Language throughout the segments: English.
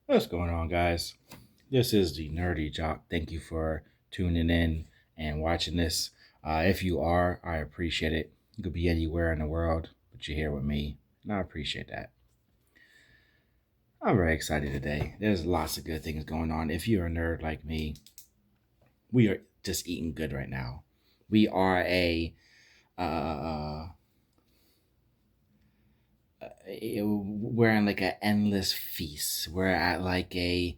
What's going on, guys? This is the Nerdy Jock. Thank you for tuning in and watching this. If you are, I appreciate it. You could be anywhere in the world, but you're here with me, and I appreciate that. I'm very excited today. There's lots of good things going on. If you're a nerd like me, we are just eating good right now. We are uh, we're in like an endless feast. We're at like a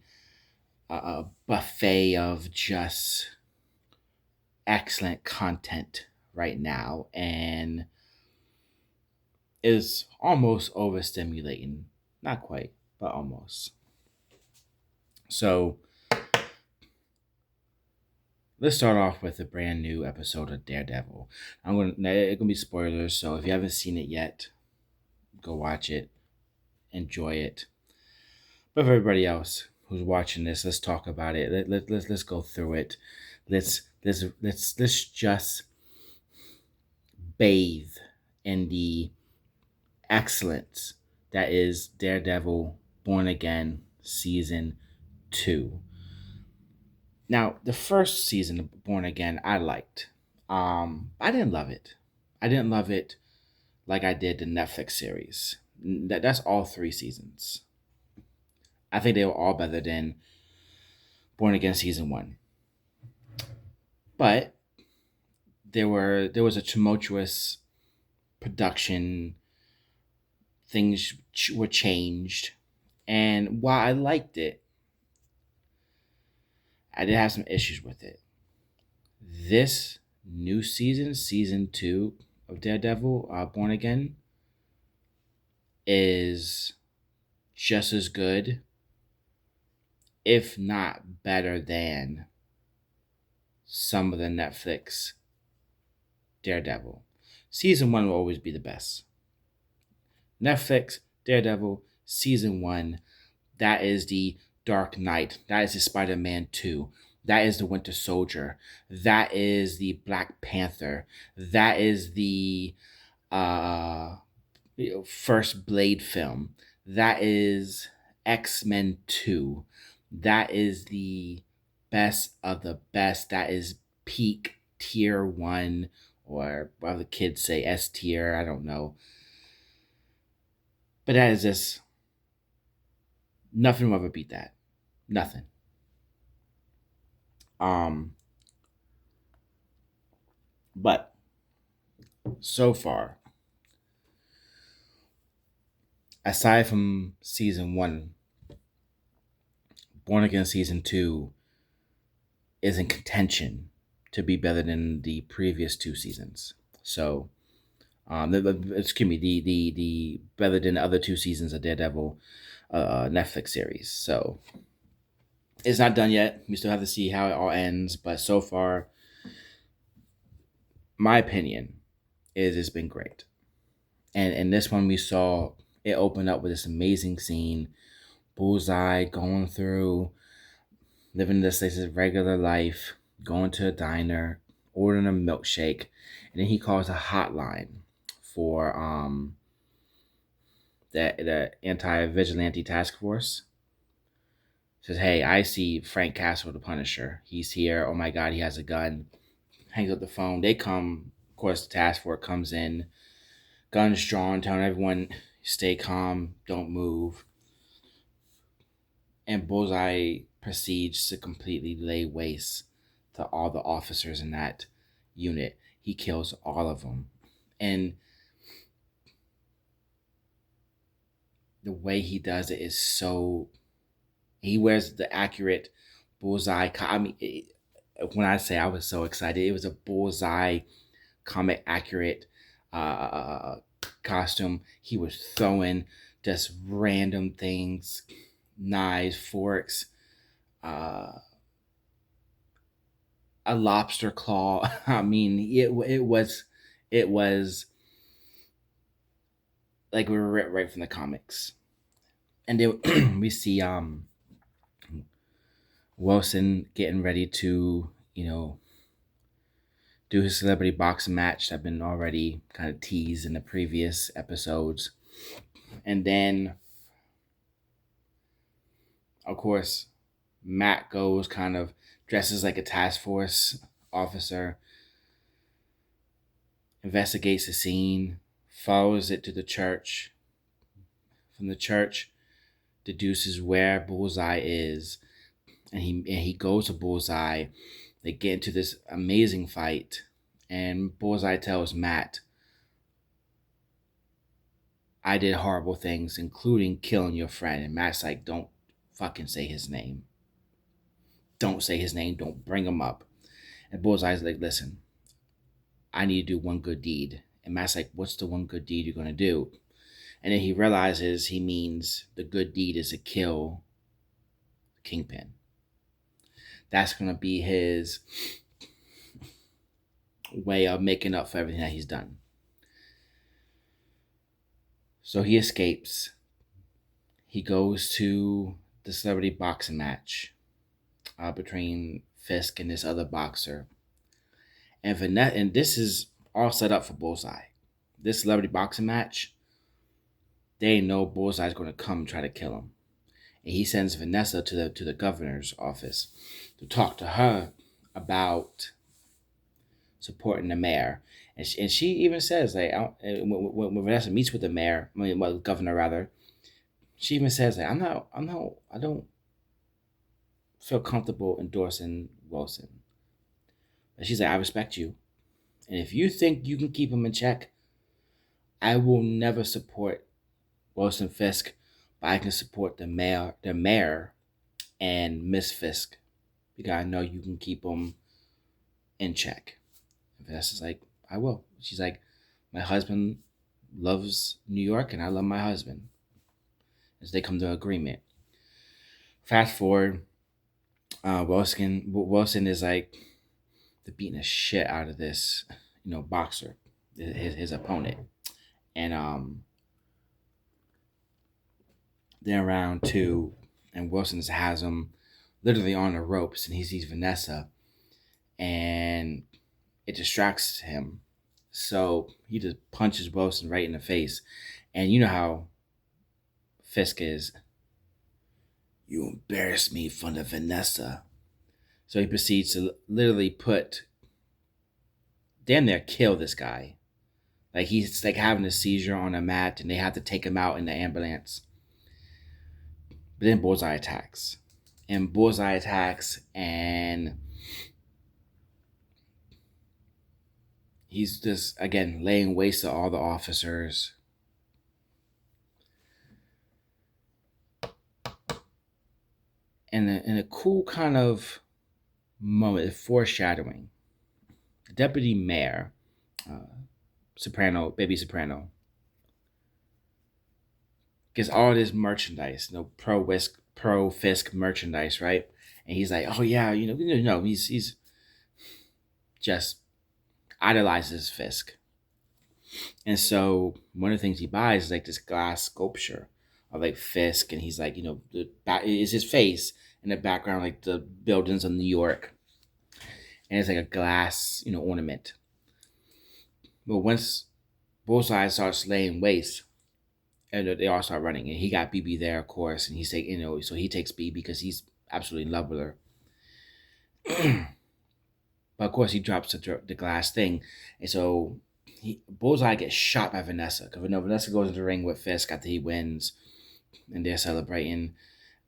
buffet of just excellent content right now, and is almost overstimulating. Not quite, but almost. So let's start off with a brand new episode of Daredevil. It's gonna be spoilers, so if you haven't seen it yet, go watch it, enjoy it. But for everybody else who's watching this, let's talk about it. Let's go through it. Let's just bathe in the excellence that is Daredevil Born Again Season 2. Now, the first season of Born Again I liked. I didn't love it. I didn't love it like I did the Netflix series. That's all three seasons. I think they were all better than Born Again Season 1. But there was a tumultuous production, things were changed, and while I liked it, I did have some issues with it. This new season, season 2 of Daredevil, Born Again, is just as good, if not better than some of the Netflix Daredevil. Season 1 will always be the best. Netflix Daredevil season 1, that is the Dark Knight, that is the Spider-Man 2, that is the Winter Soldier, that is the Black Panther, that is the uh first Blade film, that is X-Men 2, that is the best of the best, that is peak tier 1, or what the kids say, S tier, I don't know. But that is just, nothing will ever beat that. Nothing. Um, but so far, aside from season 1, Born Again season 2 is in contention to be better than the previous two seasons. So, excuse me, the better than the other two seasons of Daredevil Netflix series. So it's not done yet. We still have to see how it all ends. But so far, my opinion is it's been great. And in this one, we saw it open up with this amazing scene. Bullseye going through, living this his regular life, going to a diner, ordering a milkshake, and then he calls a hotline for the anti vigilante task force. Says, "Hey, I see Frank Castle, the Punisher. He's here. Oh my God, he has a gun." Hangs up the phone. They come. Of course, the task force comes in, guns drawn, telling everyone stay calm, don't move. And Bullseye proceeds to completely lay waste to all the officers in that unit. He kills all of them. And the way he does it is so. He wears the accurate Bullseye. I mean, when I say I was so excited, it was a Bullseye comic accurate costume. He was throwing just random things, knives, forks, uh, a lobster claw. I mean, it was like we were right from the comics. And then we see Wilson getting ready to do his celebrity boxing match that been already kind of teased in the previous episodes, and then Of course, Matt goes kind of dresses like a task force officer, investigates the scene, follows it to the church. From the church, deduces where Bullseye is, and he goes to Bullseye. They get into this amazing fight, and Bullseye tells Matt, "I did horrible things, including killing your friend." And Matt's like, "Don't fucking say his name. Don't say his name. Don't bring him up." And Bullseye's like, "Listen, I need to do one good deed." And Matt's like, "What's the one good deed you're gonna do?" And then he realizes he means the good deed is to kill Kingpin. That's gonna be his way of making up for everything that he's done. So he escapes. He goes to the celebrity boxing match between Fisk and this other boxer. And Vanessa, and this is all set up for Bullseye. This celebrity boxing match, they know Bullseye's going to come and try to kill him. And he sends Vanessa to the governor's office to talk to her about supporting the mayor. And she even says, like, when Vanessa meets with the mayor, the governor rather, she even says, like, I don't feel comfortable endorsing Wilson. But she's like, I respect you, and if you think you can keep him in check, I will never support Wilson Fisk, but I can support the mayor, and Miss Fisk, because I know you can keep him in check. And Vanessa's like, I will. She's like, my husband loves New York, and I love my husband. As they come to an agreement. Fast forward, Wilson is like, they're beating the shit out of this, boxer, his opponent, and then round two, and Wilson has him literally on the ropes, and he sees Vanessa, and it distracts him, so he just punches Wilson right in the face, and you know how Fisk is. You embarrassed me in front of Vanessa. So he proceeds to literally damn near kill this guy. Like he's like having a seizure on a mat, and they have to take him out in the ambulance. But then Bullseye attacks. And he's just, again, laying waste to all the officers. And in a cool kind of moment, foreshadowing, the deputy mayor, Baby Soprano, gets all this merchandise, pro Fisk merchandise, right? And he's like, oh yeah, he's just idolizes Fisk. And so one of the things he buys is like this glass sculpture of like Fisk, and he's like, the back is his face in the background, like the buildings of New York, and it's like a glass, ornament. But once Bullseye starts laying waste, and they all start running, and he got BB there, of course, and he's taking, so he takes BB because he's absolutely in love with her. But of course, he drops the glass thing, and so Bullseye gets shot by Vanessa, because Vanessa goes into the ring with Fisk after he wins, and they're celebrating.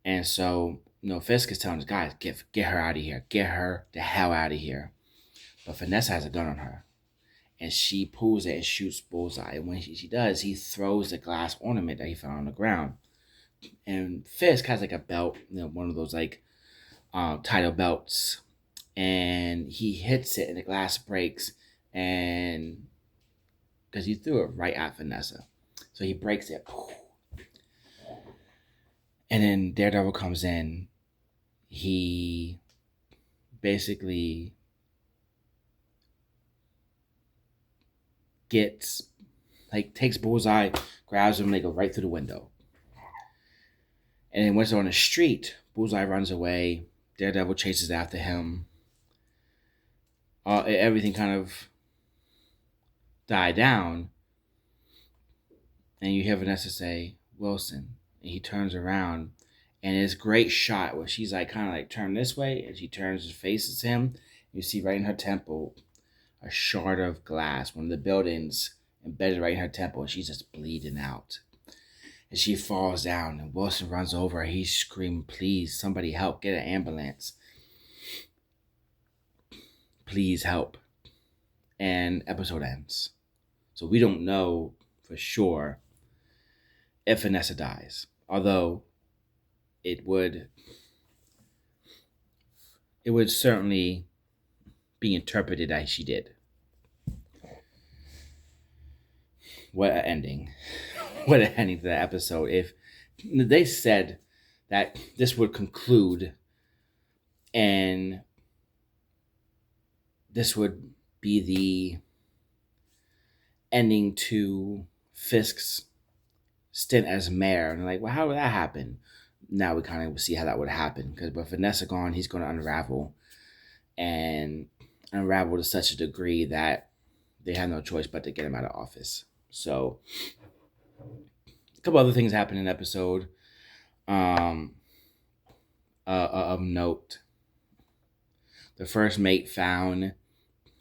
And so, Fisk is telling his guys, get her out of here. Get her the hell out of here. But Vanessa has a gun on her. And she pulls it and shoots Bullseye. And when she does, he throws the glass ornament that he found on the ground. And Fisk has like a belt, one of those like title belts. And he hits it and the glass breaks. And because he threw it right at Vanessa. So he breaks it. And then Daredevil comes in. He basically takes Bullseye, grabs him, and they go right through the window. And then once they're on the street, Bullseye runs away. Daredevil chases after him. Everything kind of died down. And you hear Vanessa say, Wilson. And he turns around, And it's great shot where she's like kind of like turned this way, and she turns and faces him. You see right in her temple a shard of glass, one of the buildings embedded right in her temple, and she's just bleeding out. And she falls down, and Wilson runs over. He's screaming, "Please, somebody help! Get an ambulance! Please help!" And episode ends. So we don't know for sure if Vanessa dies, although it would certainly be interpreted as she did. What an ending! What an ending to the episode! If they said that this would conclude and this would be the ending to Fisk's stint as mayor, and like, well, how would that happen? Now we kind of see how that would happen, because with Vanessa gone, he's going to unravel and unravel to such a degree that they have no choice but to get him out of office. So a couple other things happen in the episode of note. The first mate found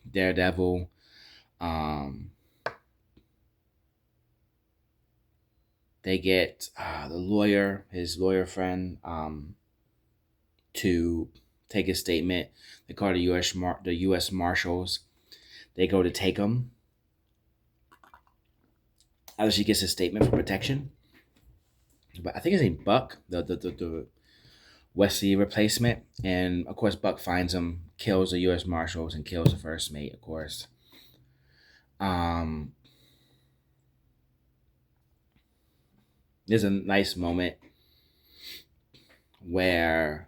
Daredevil. They get the lawyer, his lawyer friend, to take his statement. They call the U.S. Marshals. They go to take him. After she gets his statement for protection. But I think his name Buck, the Wesley replacement, and of course Buck finds him, kills the U.S. Marshals, and kills the first mate, of course. There's a nice moment where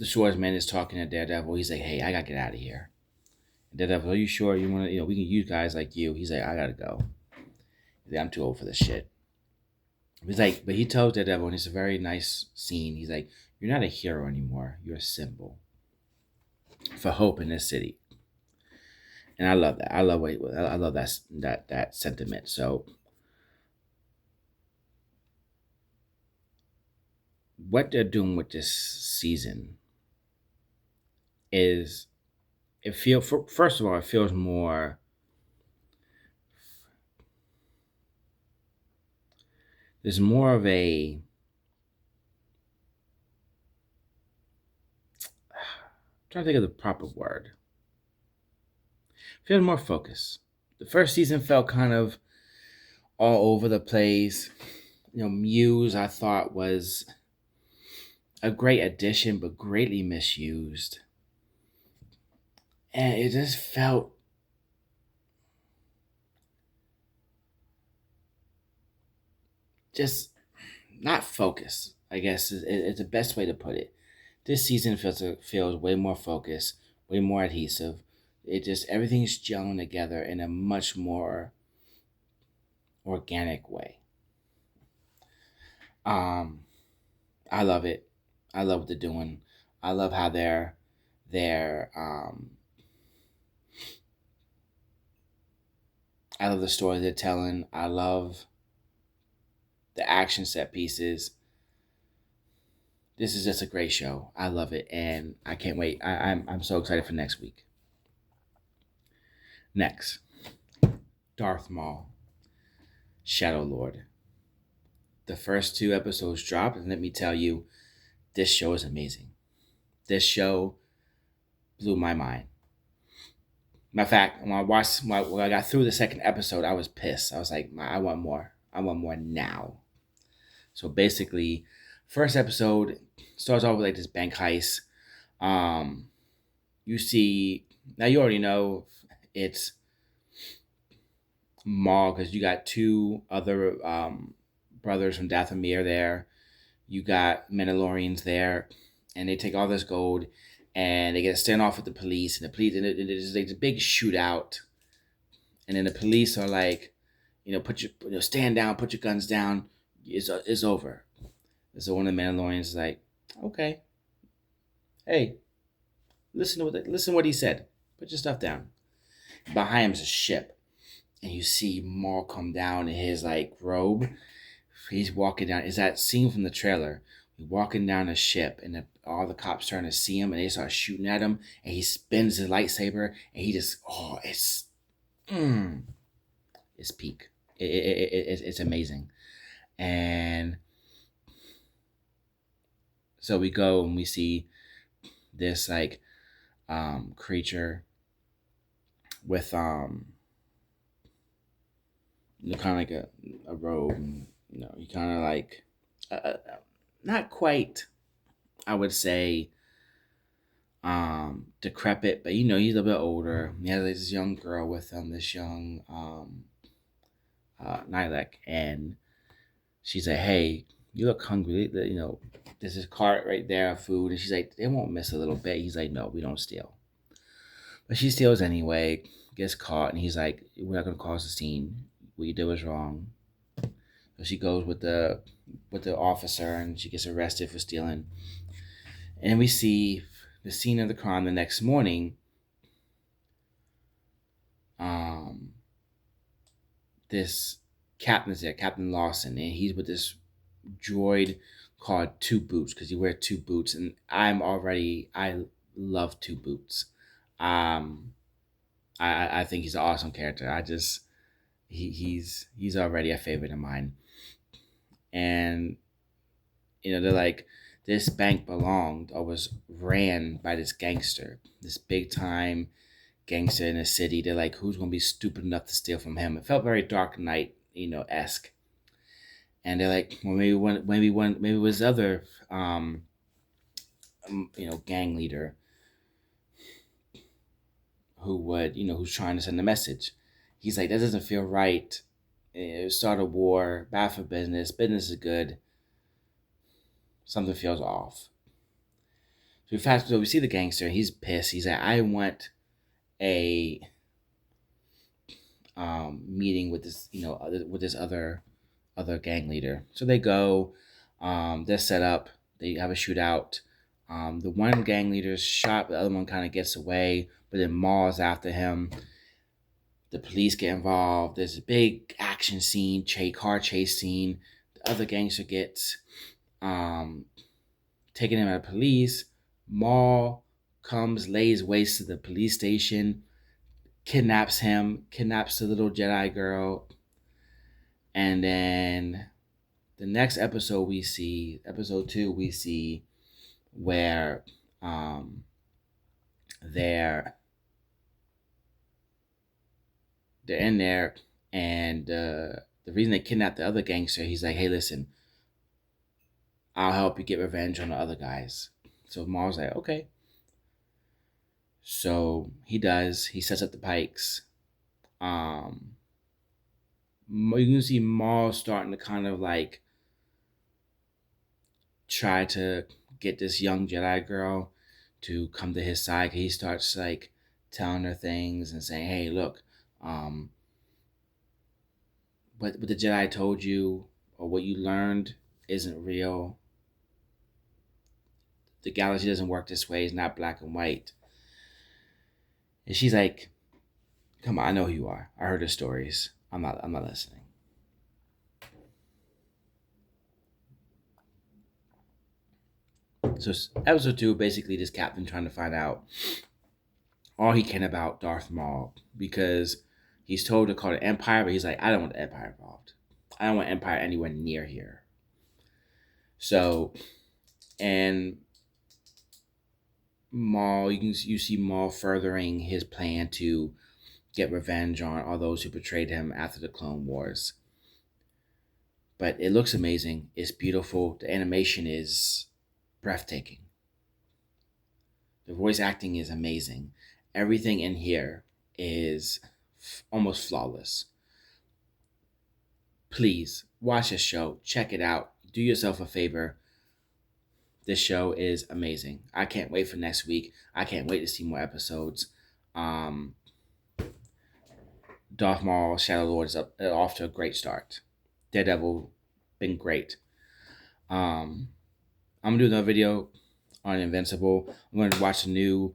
the swordsman is talking to Daredevil. He's like, "Hey, I gotta get out of here." And Daredevil, "Are you sure you want to? We can use guys like you." He's like, "I gotta go. He's like, I'm too old for this shit." He's like, but he tells Daredevil, and it's a very nice scene. He's like, "You're not a hero anymore. You're a symbol for hope in this city." And I love that. I love that sentiment. So, what they're doing with this season is, first of all, it feels more. There's more of a. I'm trying to think of the proper word. Feels more focused. The first season felt kind of all over the place. Muse, I thought, was a great addition, but greatly misused. And it just felt just not focused, I guess is the best way to put it. This season feels way more focused, way more adhesive. It just, everything's gelling together in a much more organic way. I love it. I love what they're doing. I love how they're I love the story they're telling. I love the action set pieces. This is just a great show. I love it, and I can't wait. I'm so excited for next week. Next, Darth Maul, Shadow Lord. The first 2 episodes dropped, and let me tell you, this show is amazing. This show blew my mind. Matter of fact, when I got through the second episode, I was pissed. I was like, I want more. I want more now. So basically, first episode starts off with like this bank heist. You see, now you already know it's Maul, because you got 2 other brothers from Dathomir there. You got Mandalorians there, and they take all this gold, and they get a standoff with the police, and there's like a big shootout, and then the police are like, stand down, put your guns down, it's over. And so one of the Mandalorians is like, okay, hey, listen what he said, put your stuff down. Behind him is a ship, and you see Maul come down in his like robe. He's walking down. Is that scene from the trailer? He's walking down a ship, and all the cops starting to see him, and they start shooting at him, and he spins his lightsaber, and he just mm, it's peak. It's amazing, and so we go and we see this like creature with kind of like a robe, and he kind of like not quite, I would say, decrepit, but he's a bit older. He has this young girl with him, this young Nilek, and she's like, "Hey, you look hungry. There's this cart right there of food," and she's like, "They won't miss a little bit." He's like, "No, we don't steal," but she steals anyway. Gets caught, and he's like, "We're not gonna cause a scene. What you did was wrong." So she goes with the officer, and she gets arrested for stealing. And we see the scene of the crime the next morning. Um, this captain's there, Captain Lawson, and he's with this droid called Two Boots because he wears two boots, and I love Two Boots. Um, I think he's an awesome character. He's already a favorite of mine, and they're like, this bank belonged or was ran by this gangster, this big time gangster in the city. They're like, who's gonna be stupid enough to steal from him? It felt very Dark Knight, esque. And they're like, well, maybe it was other, gang leader who would, who's trying to send a message. He's like, that doesn't feel right. Start a war, bad for business. Business is good. Something feels off. So we see the gangster, and he's pissed. He's like, I want a meeting with this, with this other gang leader. So they go, they're set up, they have a shootout. The one gang leader's shot, the other one kind of gets away, but then Maul's after him. The police get involved. There's a big action scene, car chase scene. The other gangster gets um, taken in by the police. Maul comes, lays waste to the police station, kidnaps him, kidnaps the little Jedi girl, and then the next episode we see, episode 2, we see where they're in there, and the reason they kidnapped the other gangster, he's like, hey, listen, I'll help you get revenge on the other guys. So Maul's like, okay. So he does. He sets up the pikes. You can see Maul starting to kind of like try to get this young Jedi girl to come to his side. He starts like telling her things and saying, "Hey, look, um, what the Jedi told you or what you learned isn't real. The galaxy doesn't work this way. It's not black and white." And she's like, "Come on, I know who you are. I heard the stories. I'm not listening." So episode 2, basically this captain trying to find out all he can about Darth Maul, because he's told to call it Empire, but he's like, I don't want the Empire involved. I don't want Empire anywhere near here. So, and Maul, you see Maul furthering his plan to get revenge on all those who betrayed him after the Clone Wars. But it looks amazing. It's beautiful. The animation is breathtaking. The voice acting is amazing. Everything in here is almost flawless. Please watch this show. Check it out. Do yourself a favor. This show is amazing. I can't wait for next week. I can't wait to see more episodes. Um, Darth Maul Shadow Lord is off to a great start. Daredevil been great. I'm gonna do another video on Invincible. I'm gonna watch a new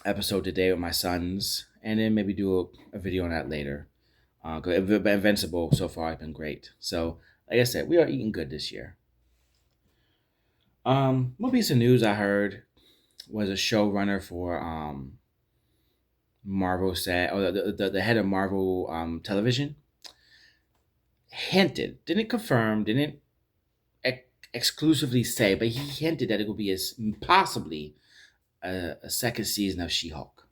episode today with my sons, and then maybe do a video on that later. Invincible so far has been great. So, like I said, we are eating good this year. One piece of news I heard was a showrunner for Marvel said, or the head of Marvel television hinted, didn't confirm, didn't exclusively say, but he hinted that it would be possibly a second season of She-Hulk.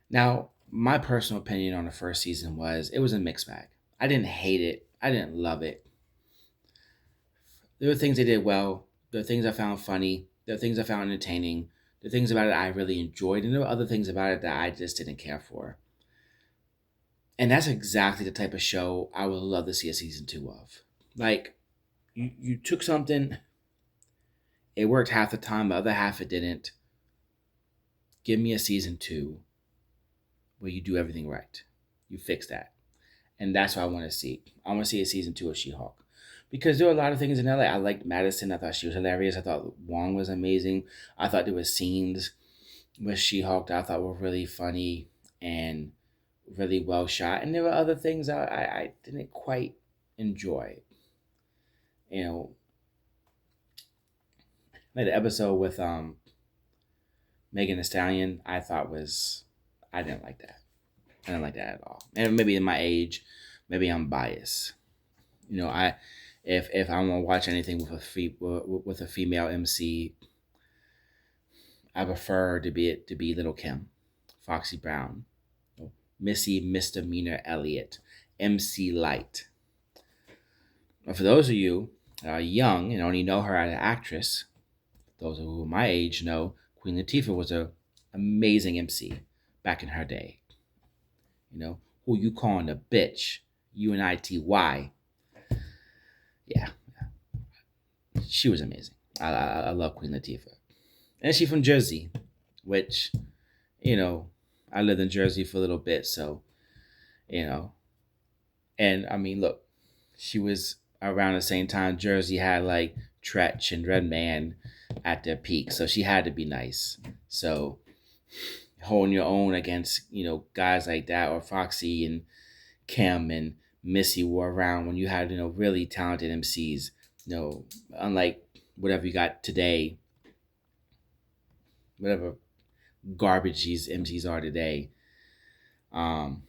Now, my personal opinion on the first season was it was a mixed bag. I didn't hate it. I didn't love it. There were things they did well. There were things I found funny. There were things I found entertaining. There were things about it I really enjoyed, and there were other things about it that I just didn't care for. And that's exactly the type of show I would love to see a season two of. Like, you took something, it worked half the time, the other half it didn't. Give me a season two where you do everything right. You fix that. And that's what I want to see. I want to see a season two of She-Hulk. Because there were a lot of things in there. Like I liked Madison. I thought she was hilarious. I thought Wong was amazing. I thought there were scenes with She-Hulk that I thought were really funny and really well shot. And there were other things I didn't quite enjoy. You know, like the episode with Megan Thee Stallion, I thought was I didn't like that. I didn't like that at all. And maybe in my age, maybe I'm biased. I if I want to watch anything with a female MC, I prefer to be Little Kim, Foxy Brown, Missy Misdemeanor Elliott, MC Light. But for those of you that are young and only know her as an actress, those who are my age know Queen Latifah was a amazing MC back in her day. Who you calling a bitch? UNITY. Yeah, she was amazing. I love Queen Latifah. And she's from Jersey, which, you know, I lived in Jersey for a little bit, so, you know. And I mean, look, she was around the same time Jersey had like Tretch and Redman at their peak, so she had to be nice. So, holding your own against, guys like that, or Foxy and Kim and Missy were around when you had, really talented MCs. Unlike whatever you got today, whatever garbage these MCs are today. Um,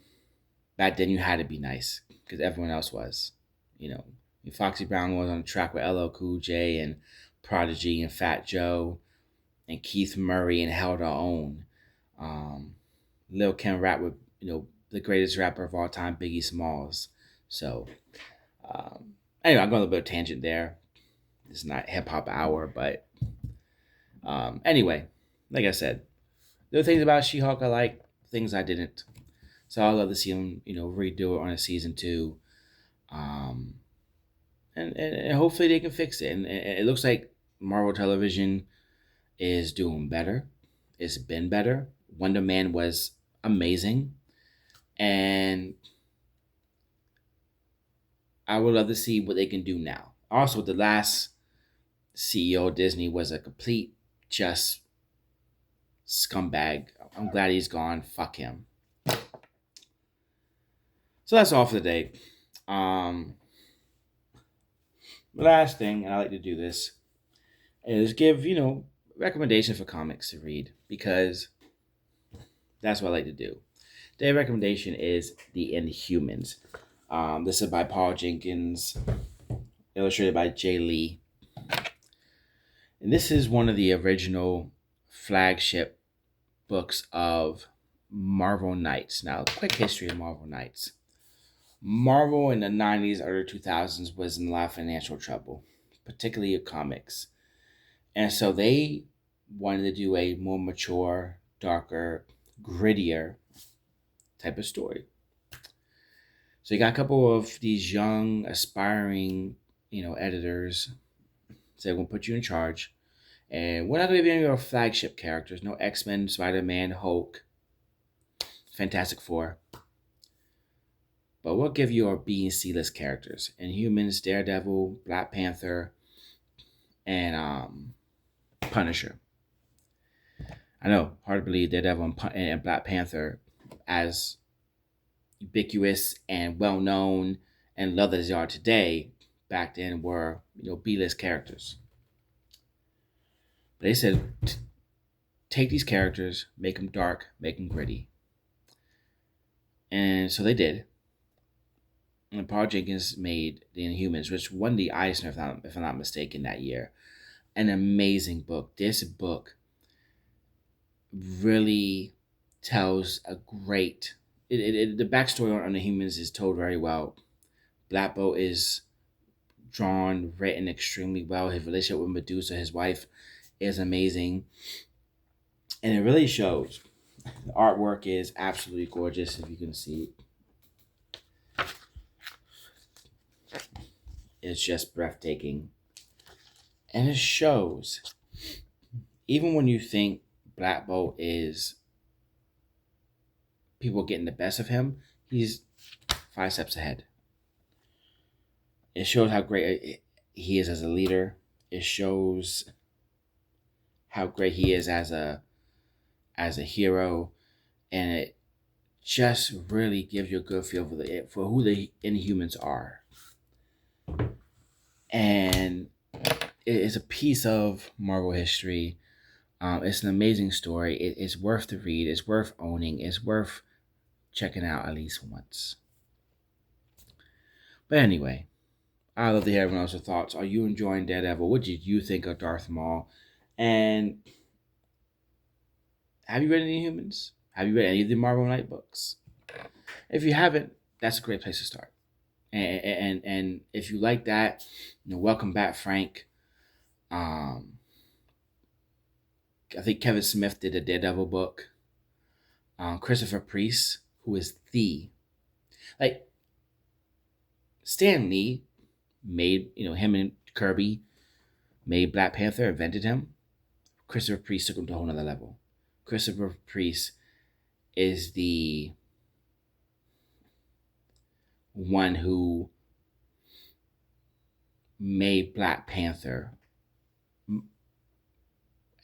Back then you had to be nice because everyone else was. You know, Foxy Brown was on the track with LL Cool J and Prodigy and Fat Joe and Keith Murray and held her own. Lil Kim rap with the greatest rapper of all time, Biggie Smalls. So anyway, I'm going a little bit of tangent there. It's not hip hop hour, but anyway, like I said, there are things about She-Hulk I like, things I didn't. So I'd love to see them, redo it on a season two. Um, and hopefully they can fix it. And it looks like Marvel Television is doing better. It's been better. Wonder Man was amazing. And I would love to see what they can do now. Also, the last CEO of Disney was a complete just scumbag. I'm glad he's gone. Fuck him. So that's all for today. The last thing, and I like to do this, is give, recommendations for comics to read because that's what I like to do. Today's recommendation is The Inhumans. This is by Paul Jenkins, illustrated by Jay Lee. And this is one of the original flagship books of Marvel Knights. Now, quick history of Marvel Knights. Marvel in the 90s, early 2000s was in a lot of financial trouble, particularly with comics. And so they wanted to do a more mature, darker, grittier type of story. So you got a couple of these young, aspiring, editors. So they're going to put you in charge. And we're not going to give you any flagship characters. No X-Men, Spider-Man, Hulk, Fantastic Four. But we'll give you our B and C list characters. Inhumans, Daredevil, Black Panther, and Punisher. I know, hard to believe Daredevil and Black Panther as ubiquitous and well known and loved as they are today, back then were B-list characters. But they said, take these characters, make them dark, make them gritty, and so they did. And Paul Jenkins made The Inhumans, which won the Eisner, if I'm not mistaken, that year. An amazing book. This book really tells a great. The backstory on the Humans is told very well. Black Bolt is drawn, written extremely well. His relationship with Medusa, his wife, is amazing, and it really shows. The artwork is absolutely gorgeous. If you can see, it's just breathtaking, and it shows. Even when you think Black Bolt is people getting the best of him, he's 5 steps ahead. It shows how great he is as a leader. It shows how great he is as a hero, and it just really gives you a good feel for who the Inhumans are. And it is a piece of Marvel history. It's an amazing story. It's worth the read. It's worth owning. It's worth checking out at least once. But anyway, I'd love to hear everyone else's thoughts. Are you enjoying Daredevil? What did you think of Darth Maul? And have you read any Humans? Have you read any of the Marvel Knight books? If you haven't, that's a great place to start. And if you like that, welcome back, Frank. I think Kevin Smith did a Daredevil book. Christopher Priest, who is like Stan Lee made, him and Kirby made Black Panther, invented him. Christopher Priest took him to a whole nother level. Christopher Priest is the one who made Black Panther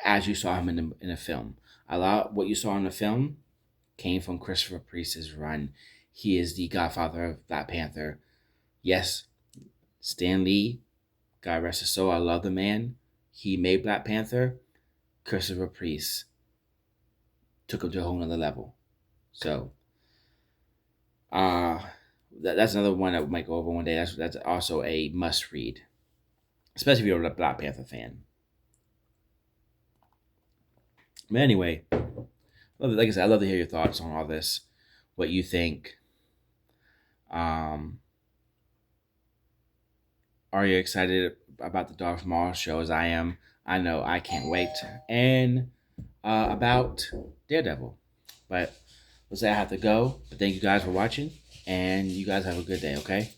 as you saw him in the film. A lot what you saw in the film came from Christopher Priest's run. He is the godfather of Black Panther. Yes, Stan Lee, God rest his soul, I love the man. He made Black Panther. Christopher Priest took him to a whole nother level. So, that's another one that we might go over one day. That's also a must read, especially if you're a Black Panther fan. But anyway, like I said, I'd love to hear your thoughts on all this, what you think. Are you excited about the Darth Maul show as I am? I know I can't wait. And about Daredevil. But let's say I have to go. But thank you guys for watching, and you guys have a good day, okay?